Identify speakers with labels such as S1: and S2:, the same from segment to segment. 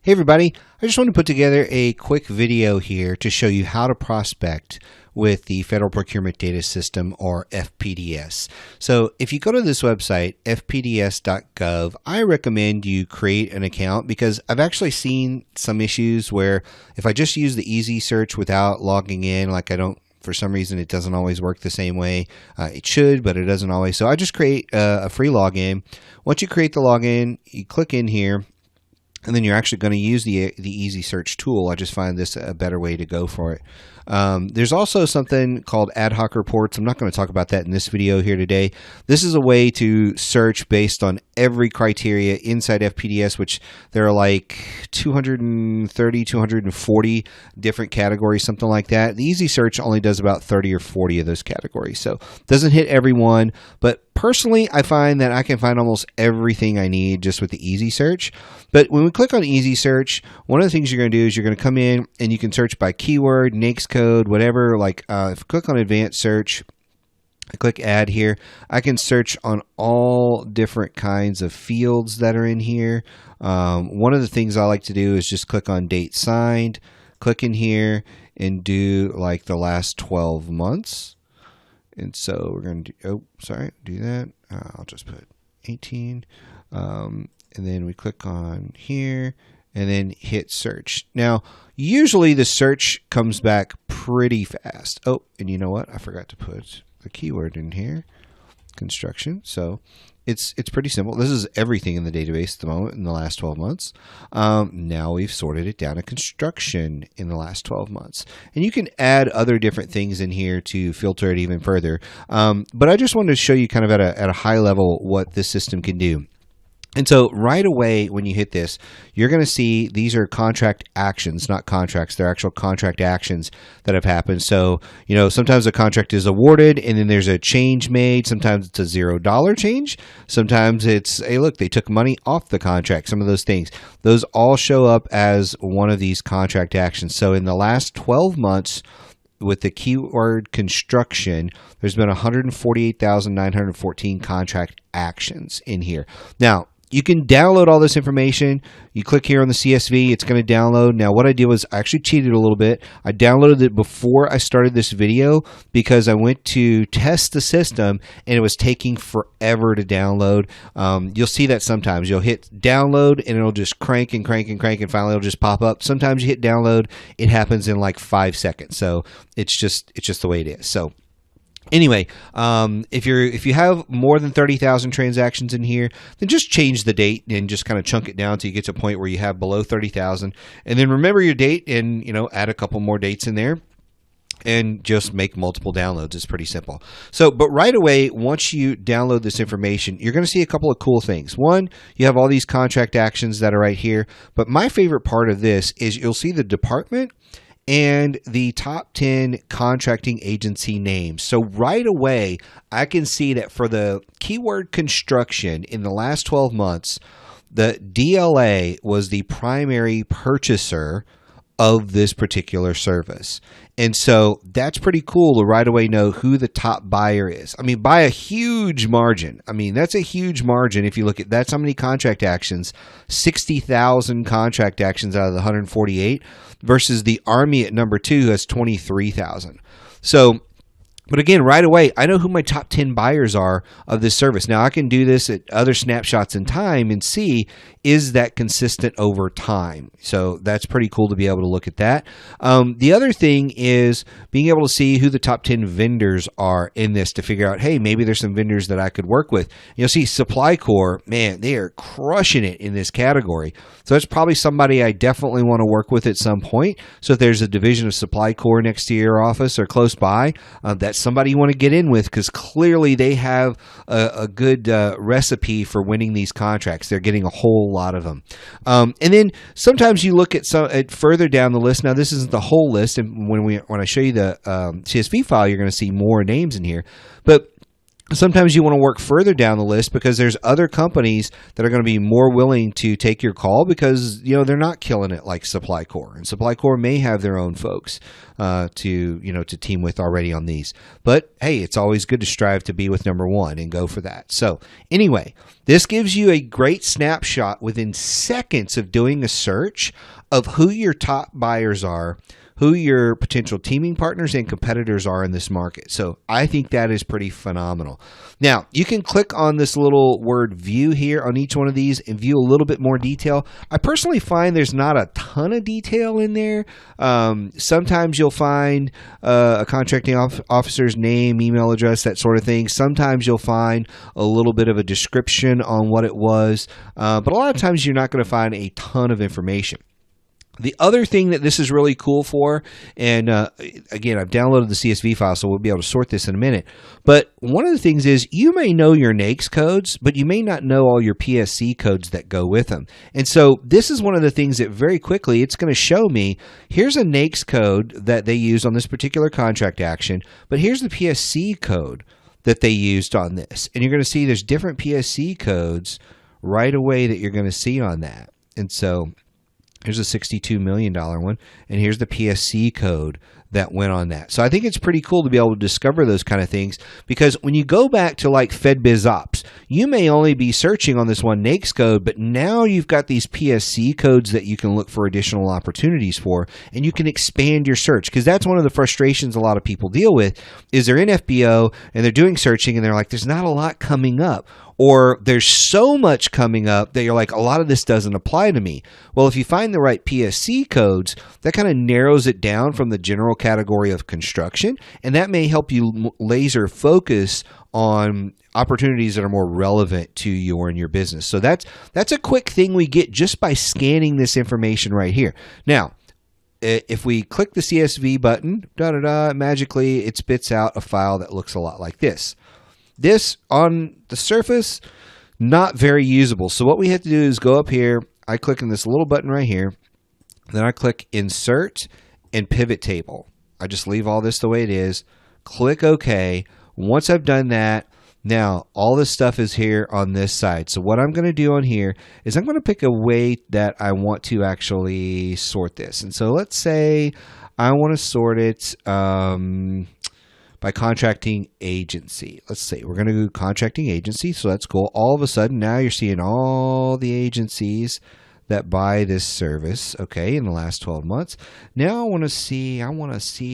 S1: Hey everybody, I just want to put together a quick video here to show you how to prospect with the Federal Procurement Data System, or FPDS. So if you go to this website, fpds.gov, I recommend you create an account because I've actually seen some issues where if I just use the easy search without logging in, like for some reason it doesn't always work the same way. It should, but it doesn't always. So I just create a free login. Once you create the login, you click in here, and then you're actually going to use the easy search tool. I just find this a better way to go for it. There's also something called ad hoc reports. I'm not going to talk about that in this video here today. This is a way to search based on every criteria inside FPDS, which there are like 230, 240 different categories, something like that. The easy search only does about 30 or 40 of those categories. So it doesn't hit every one, but personally, I find that I can find almost everything I need just with the easy search. But when we click on easy search, one of the things you're going to do is you're going to come in and you can search by keyword, NAICS code, whatever. Like if I click on advanced search, I click add here, I can search on all different kinds of fields that are in here. One of the things I like to do is just click on date signed, click in here and do like the last 12 months. And so we're going to do that. I'll just put 18. And then we click on here and then hit search. Now, usually the search comes back pretty fast. Oh, and you know what? I forgot to put the keyword in here, construction. So it's pretty simple. This is everything in the database at the moment in the last 12 months. Now we've sorted it down to construction in the last 12 months. And you can add other different things in here to filter it even further. But I just wanted to show you kind of at a high level what this system can do. And so right away when you hit this, you're going to see these are contract actions, not contracts. They're actual contract actions that have happened. So, you know, sometimes a contract is awarded and then there's a change made. Sometimes it's a $0 change. Sometimes it's, hey, look, they took money off the contract. Some of those things. Those all show up as one of these contract actions. So in the last 12 months, with the keyword construction, there's been 148,914 contract actions in here. Now, you can download all this information. You click here on the CSV, it's going to download. Now, what I did was I actually cheated a little bit. I downloaded it before I started this video because I went to test the system and it was taking forever to download. You'll see that sometimes. You'll hit download and it'll just crank and crank and crank and finally it'll just pop up. Sometimes you hit download, it happens in like 5 seconds. So it's just the way it is. So anyway, if you have more than 30,000 transactions in here, then just change the date and just kind of chunk it down till you get to a point where you have below 30,000, and then remember your date and add a couple more dates in there. And just make multiple downloads. It's pretty simple. So, but right away, once you download this information, you're going to see a couple of cool things. One, you have all these contract actions that are right here. But my favorite part of this is you'll see the department and the top 10 contracting agency names. So right away, I can see that for the keyword construction in the last 12 months, the DLA was the primary purchaser of this particular service. And so that's pretty cool to right away know who the top buyer is. I mean, by a huge margin. I mean, that's a huge margin. If you look at that's how many contract actions, 60,000 contract actions out of the 148 versus the Army at number 2 has 23,000. So, but again, right away, I know who my top 10 buyers are of this service. Now, I can do this at other snapshots in time and see, is that consistent over time? So that's pretty cool to be able to look at that. The other thing is being able to see who the top 10 vendors are in this to figure out, hey, maybe there's some vendors that I could work with. You'll see Supply Corps, man, they are crushing it in this category. So that's probably somebody I definitely want to work with at some point. So if there's a division of Supply Corps next to your office or close by, that's somebody you want to get in with because clearly they have a good recipe for winning these contracts. They're getting a whole lot of them. And then sometimes you look at further down the list. Now, this isn't the whole list, and when I show you the CSV file, you're going to see more names in here. But Sometimes you want to work further down the list because there's other companies that are going to be more willing to take your call because, you know, they're not killing it like Supply Corps. And Supply Corps may have their own folks to team with already on these. But hey, it's always good to strive to be with number one and go for that. So anyway, this gives you a great snapshot within seconds of doing a search of who your top buyers are, who your potential teaming partners and competitors are in this market. So I think that is pretty phenomenal. Now, you can click on this little word view here on each one of these and view a little bit more detail. I personally find there's not a ton of detail in there. Sometimes you'll find a contracting officer's name, email address, that sort of thing. Sometimes you'll find a little bit of a description on what it was. But a lot of times you're not going to find a ton of information. The other thing that this is really cool for, and again, I've downloaded the CSV file, so we'll be able to sort this in a minute. But one of the things is you may know your NAICS codes, but you may not know all your PSC codes that go with them. And so this is one of the things that very quickly it's going to show me, here's a NAICS code that they use on this particular contract action, but here's the PSC code that they used on this. And you're going to see there's different PSC codes right away that you're going to see on that. And so here's a $62 million one, and here's the PSC code that went on that. So I think it's pretty cool to be able to discover those kind of things, because when you go back to like FedBizOps, you may only be searching on this one NAICS code, but now you've got these PSC codes that you can look for additional opportunities for, and you can expand your search, because that's one of the frustrations a lot of people deal with is they're in FBO and they're doing searching and they're like, there's not a lot coming up. Or there's so much coming up that you're like, a lot of this doesn't apply to me. Well, if you find the right PSC codes, that kind of narrows it down from the general category of construction, and that may help you laser focus on opportunities that are more relevant to you and your business. So that's a quick thing we get just by scanning this information right here. Now, if we click the CSV button, magically it spits out a file that looks a lot like this. This, on the surface, not very usable. So what we have to do is go up here. I click on this little button right here. Then I click Insert and Pivot Table. I just leave all this the way it is. Click OK. Once I've done that, now all this stuff is here on this side. So what I'm going to do on here is I'm going to pick a way that I want to actually sort this. And so let's say I want to sort it by contracting agency. Let's say we're going to do contracting agency, so that's cool. All of a sudden, now you're seeing all the agencies that buy this service, okay, in the last 12 months. Now I want to see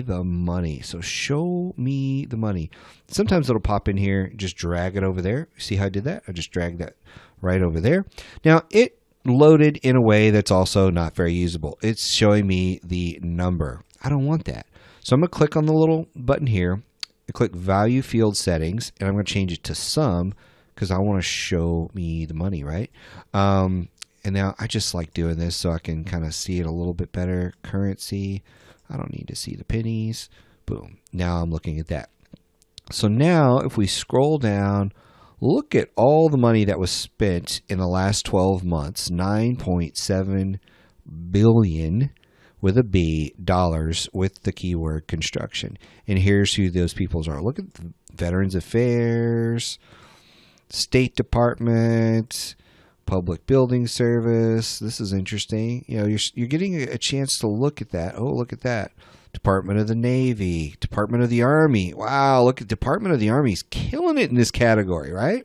S1: the money. So show me the money. Sometimes it'll pop in here, just drag it over there. See how I did that? I just dragged that right over there. Now it loaded in a way that's also not very usable. It's showing me the number. I don't want that. So I'm going to click on the little button here. I click Value Field Settings, and I'm going to change it to Sum because I want to show me the money, right? And now I just like doing this so I can kind of see it a little bit better. Currency. I don't need to see the pennies. Boom. Now I'm looking at that. So now if we scroll down, look at all the money that was spent in the last 12 months, 9.7 billion with a B, dollars with the keyword construction. And here's who those people are. Look at the Veterans Affairs, State Department, Public Building Service. This is interesting. You know, you're getting a chance to look at that. Oh, look at that. Department of the Navy, Department of the Army. Wow, look at Department of the Army's killing it in this category, right?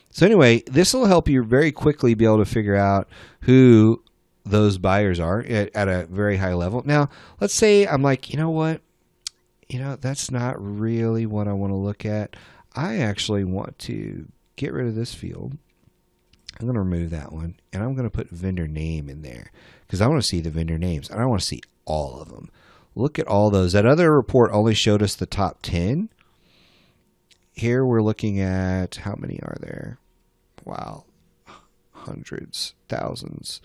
S1: So anyway, this will help you very quickly be able to figure out who those buyers are at a very high level. Now, let's say I'm like, you know what? You know, that's not really what I want to look at. I actually want to get rid of this field. I'm going to remove that one, and I'm going to put vendor name in there because I want to see the vendor names, and I want to see all of them. Look at all those. That other report only showed us the top 10. Here we're looking at how many are there? Wow. Hundreds, thousands.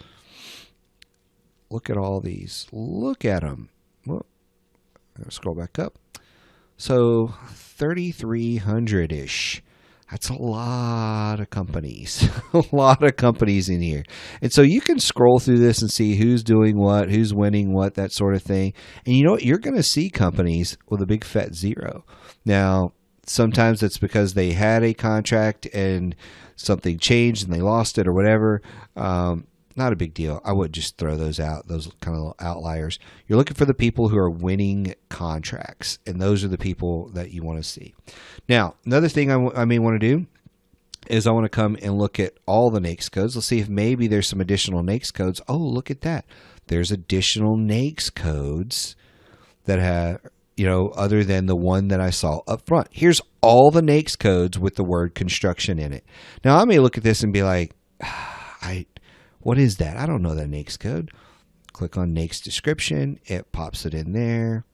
S1: Look at all these. Look at them. Well, I'm going to scroll back up. So 3,300-ish. That's a lot of companies. A lot of companies in here. And so you can scroll through this and see who's doing what, who's winning what, that sort of thing. And you know what? You're going to see companies with a big fat zero. Now, Sometimes it's because they had a contract and something changed and they lost it or whatever. Not a big deal. I would just throw those out, those kind of outliers. You're looking for the people who are winning contracts, and those are the people that you want to see. Now, another thing I may want to do is I want to come and look at all the NAICS codes. Let's see if maybe there's some additional NAICS codes. Oh, look at that. There's additional NAICS codes that have, other than the one that I saw up front. Here's all the NAICS codes with the word construction in it. Now, I may look at this and be like, what is that? I don't know that NAICS code. Click on NAICS description. It pops it in there.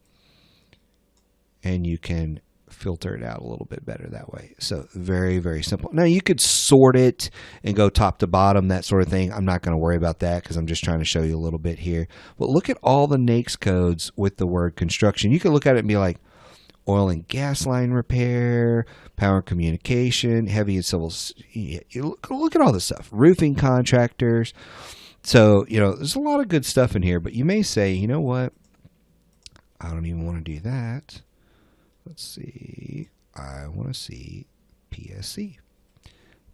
S1: And you can filter it out a little bit better that way. So very, very simple. Now you could sort it and go top to bottom, that sort of thing. I'm not going to worry about that because I'm just trying to show you a little bit here. But look at all the NAICS codes with the word construction. You can look at it and be like oil and gas line repair, power and communication, heavy and civil. You look at all this stuff. Roofing contractors. So, there's a lot of good stuff in here, but you may say, you know what? I don't even want to do that. Let's see. I want to see PSC.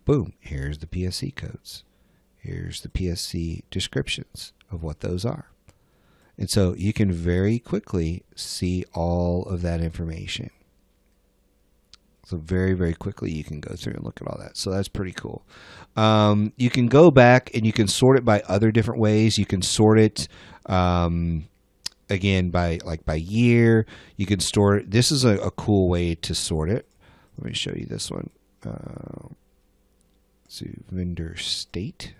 S1: Boom. Here's the PSC codes. Here's the PSC descriptions of what those are. And so you can very quickly see all of that information. So very, very quickly you can go through and look at all that. So that's pretty cool. You can go back and you can sort it by other different ways. You can sort it again by year. You can store it. This is a cool way to sort it. Let me show you this one. So vendor state.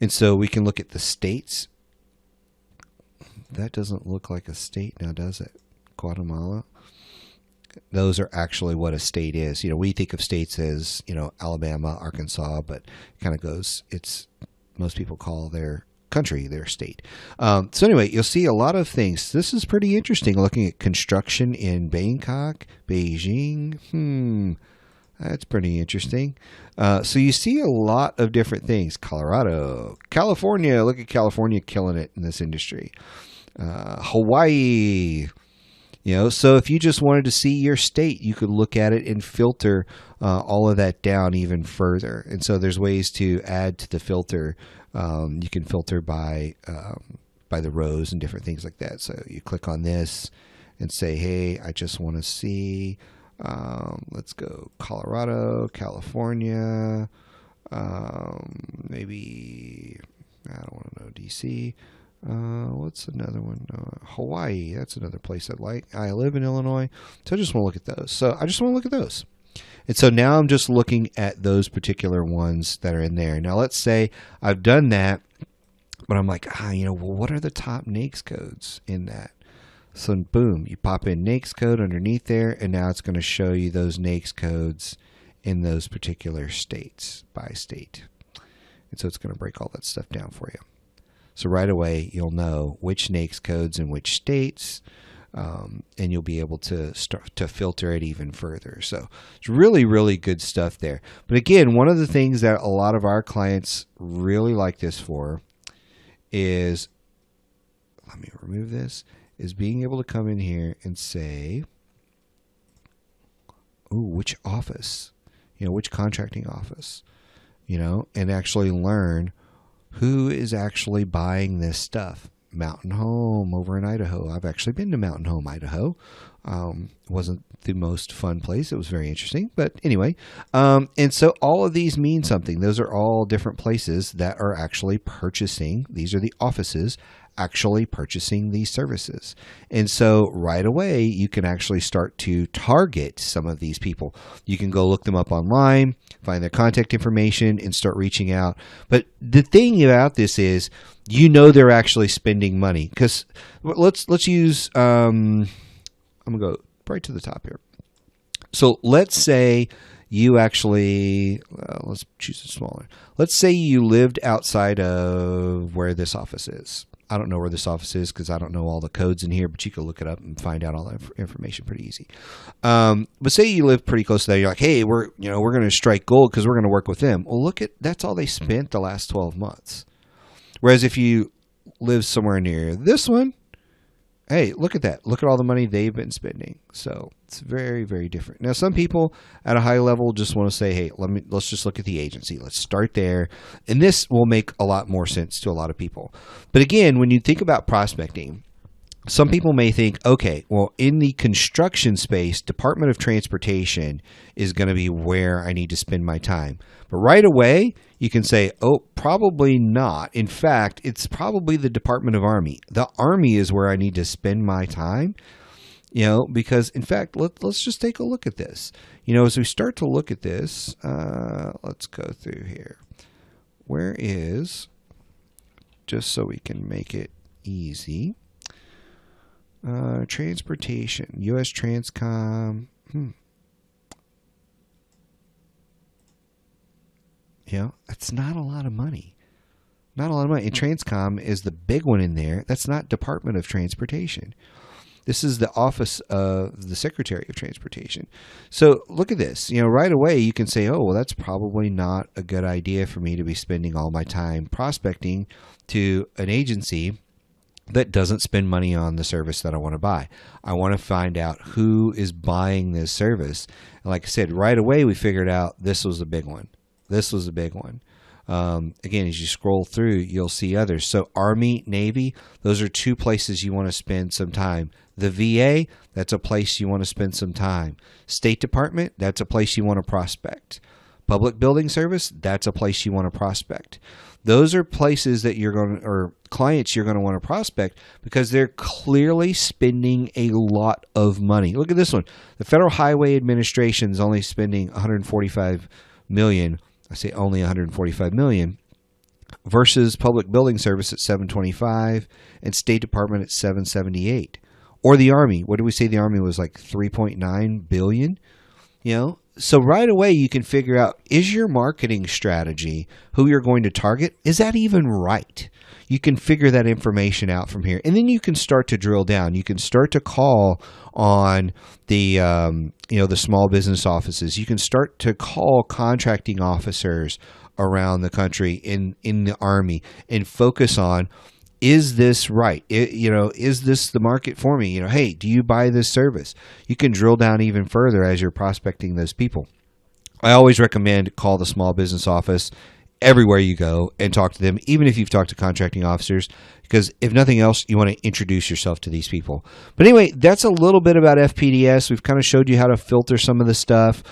S1: And so we can look at the states. That doesn't look like a state now, does it? Guatemala. Those are actually what a state is. We think of states as, Alabama, Arkansas, but it kind of goes, most people call their country their state. So anyway, you'll see a lot of things. This is pretty interesting, looking at construction in Bangkok, Beijing. That's pretty interesting. So you see a lot of different things. Colorado, California. Look at California killing it in this industry. Hawaii. So if you just wanted to see your state, you could look at it and filter all of that down even further. And so there's ways to add to the filter. You can filter by the rows and different things like that. So you click on this and say, hey, I just want to see, let's go Colorado, California, maybe, I don't want to know, DC. What's another one? Hawaii. That's another place I'd like. I live in Illinois, so I just want to look at those. So I just want to look at those. And so now I'm just looking at those particular ones that are in there. Now let's say I've done that, but I'm like, what are the top NAICS codes in that? So boom, you pop in NAICS code underneath there, and now it's going to show you those NAICS codes in those particular states by state. And so it's going to break all that stuff down for you. So right away, you'll know which NAICS codes in which states, and you'll be able to start to filter it even further. So it's really, really good stuff there. But again, one of the things that a lot of our clients really like this for is, let me remove this, is being able to come in here and say, ooh, which office, which contracting office, and actually learn who is actually buying this stuff. Mountain Home over in Idaho. I've actually been to Mountain Home, Idaho. Wasn't the most fun place. It was very interesting. But anyway, and so all of these mean something. Those are all different places that are actually purchasing. These are the offices actually purchasing these services. And so right away, you can actually start to target some of these people. You can go look them up online, find their contact information, and start reaching out. But the thing about this is, they're actually spending money. Because let's use, I'm going to go right to the top here. So let's say you actually, let's choose a smaller. Let's say you lived outside of where this office is. I don't know where this office is because I don't know all the codes in here, but you can look it up and find out all that information pretty easy. But say you live pretty close to there. You're like, hey, we're going to strike gold because we're going to work with them. Well, that's all they spent the last 12 months. Whereas if you live somewhere near this one, hey, look at that. Look at all the money they've been spending. So it's very, very different. Now, some people at a high level just want to say, hey, let's just look at the agency. Let's start there. And this will make a lot more sense to a lot of people. But again, when you think about prospecting, some people may think, okay, well, in the construction space, Department of Transportation is going to be where I need to spend my time. But right away, you can say, oh, probably not. In fact, it's probably the Department of Army. The Army is where I need to spend my time, because, in fact, let's just take a look at this. As we start to look at this, let's go through here. Where is, just so we can make it easy, transportation, U.S. Transcom. That's not a lot of money. Not a lot of money. And Transcom is the big one in there. That's not Department of Transportation. This is the Office of the Secretary of Transportation. So look at this. Right away you can say, oh, well, that's probably not a good idea for me to be spending all my time prospecting to an agency that doesn't spend money on the service that I want to buy. I want to find out who is buying this service. And like I said, right away we figured out this was a big one. This was a big one. Again, as you scroll through, you'll see others. So Army, Navy, those are two places you want to spend some time. The VA, that's a place you want to spend some time. State Department, that's a place you want to prospect. Public Building Service, that's a place you want to prospect. Those are places that or clients you're going to want to prospect because they're clearly spending a lot of money. Look at this one. The Federal Highway Administration is only spending $145 million. I say only $145 million versus Public Building Service at $725 and State Department at $778. Or the Army. What did we say the Army was like $3.9 billion? So right away you can figure out, is your marketing strategy, who you're going to target, is that even right? You can figure that information out from here. And then you can start to drill down. You can start to call on the the small business offices. You can start to call contracting officers around the country in the Army and focus on, is this right? Is this the market for me? Hey, do you buy this service? You can drill down even further as you're prospecting those people. I always recommend call the small business office everywhere you go and talk to them, even if you've talked to contracting officers, because if nothing else, you want to introduce yourself to these people. But anyway, that's a little bit about FPDS. We've kind of showed you how to filter some of the stuff.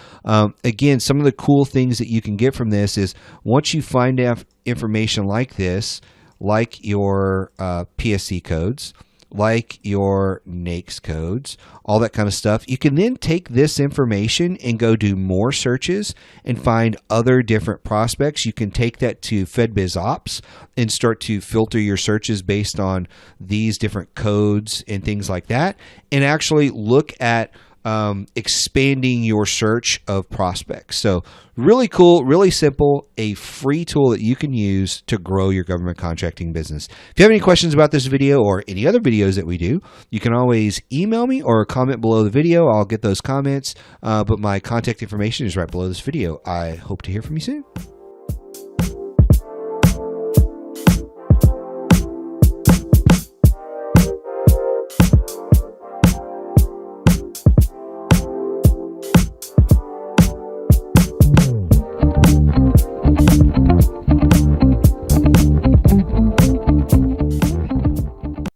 S1: Again, some of the cool things that you can get from this is once you find out information like this, like your PSC codes, like your NAICS codes, all that kind of stuff, you can then take this information and go do more searches and find other different prospects. You can take that to FedBizOps and start to filter your searches based on these different codes and things like that, and actually look at expanding your search of prospects. So really cool, really simple, a free tool that you can use to grow your government contracting business. If you have any questions about this video or any other videos that we do, you can always email me or comment below the video. I'll get those comments, but my contact information is right below this video. I hope to hear from you soon.